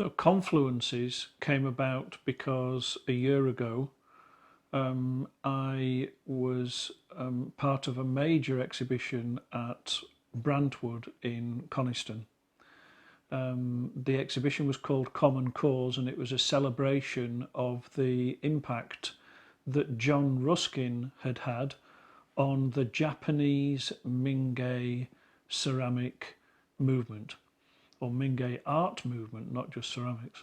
Confluences came about because a year ago I was part of a major exhibition at Brantwood in Coniston. The exhibition was called Common Cause, and it was a celebration of the impact that John Ruskin had had on the Japanese Mingei ceramic movement, or Mingei art movement, not just ceramics.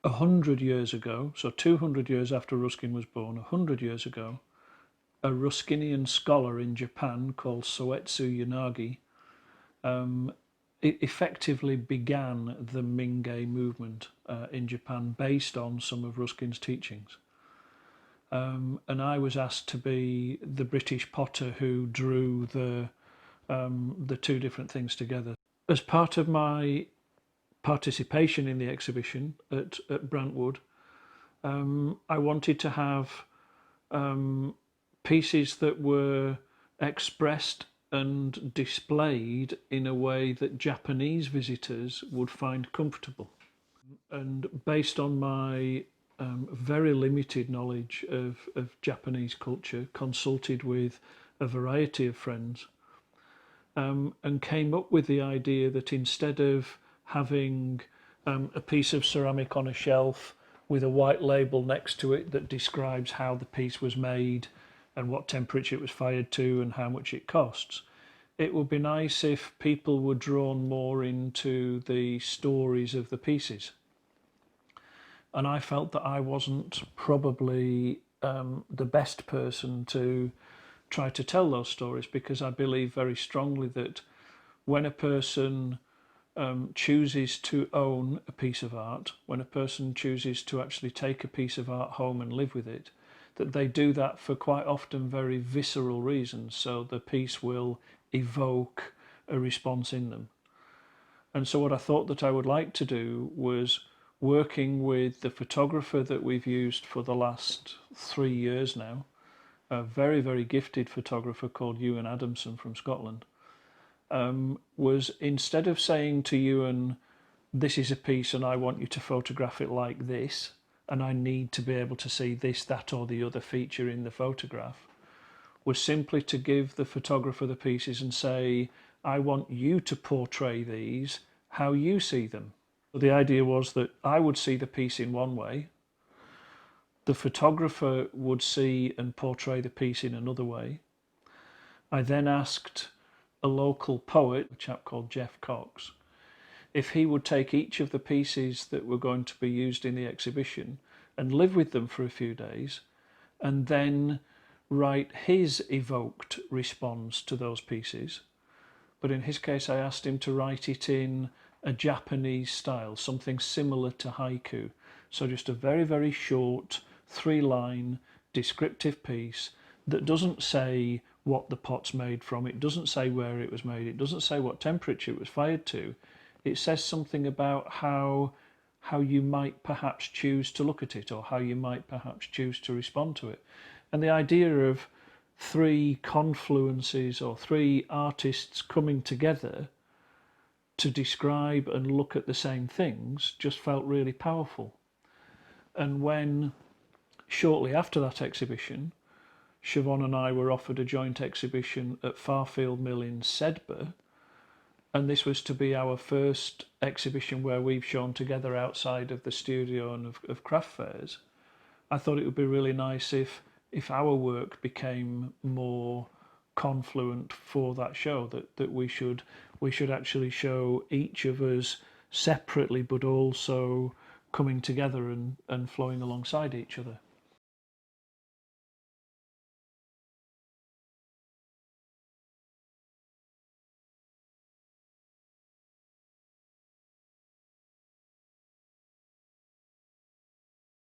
100 years ago, so 200 years after Ruskin was born, 100 years ago, a Ruskinian scholar in Japan called Soetsu Yanagi it effectively began the Mingei movement in Japan based on some of Ruskin's teachings. And I was asked to be the British potter who drew the two different things together. As part of my participation in the exhibition at Brantwood, I wanted to have pieces that were expressed and displayed in a way that Japanese visitors would find comfortable. And based on my very limited knowledge of Japanese culture, consulted with a variety of friends, and came up with the idea that instead of having a piece of ceramic on a shelf with a white label next to it that describes how the piece was made and what temperature it was fired to and how much it costs, it would be nice if people were drawn more into the stories of the pieces. And I felt that I wasn't probably the best person to try to tell those stories, because I believe very strongly that when a person chooses to own a piece of art, when a person chooses to actually take a piece of art home and live with it, that they do that for quite often very visceral reasons. So the piece will evoke a response in them. And so what I thought that I would like to do was, working with the photographer that we've used for the last 3 years now, a very, very gifted photographer called Ewan Adamson from Scotland, was, instead of saying to Ewan, this is a piece and I want you to photograph it like this, and I need to be able to see this, that or the other feature in the photograph, was simply to give the photographer the pieces and say, I want you to portray these how you see them. The idea was that I would see the piece in one way, the photographer would see and portray the piece in another way. I then asked a local poet, a chap called Jeff Cox, if he would take each of the pieces that were going to be used in the exhibition and live with them for a few days, and then write his evoked response to those pieces. But in his case, I asked him to write it in a Japanese style, something similar to haiku. So just a very, very short 3-line descriptive piece that doesn't say what the pot's made from, it doesn't say where it was made, it doesn't say what temperature it was fired to. It says something about how you might perhaps choose to look at it, or how you might perhaps choose to respond to it. And the idea of 3 confluences or 3 artists coming together to describe and look at the same things just felt really powerful. And when, shortly after that exhibition, Siobhan and I were offered a joint exhibition at Farfield Mill in Sedbergh, and this was to be our first exhibition where we've shown together outside of the studio and of craft fairs, I thought it would be really nice if our work became more confluent for that show, that we should actually show each of us separately but also coming together and flowing alongside each other.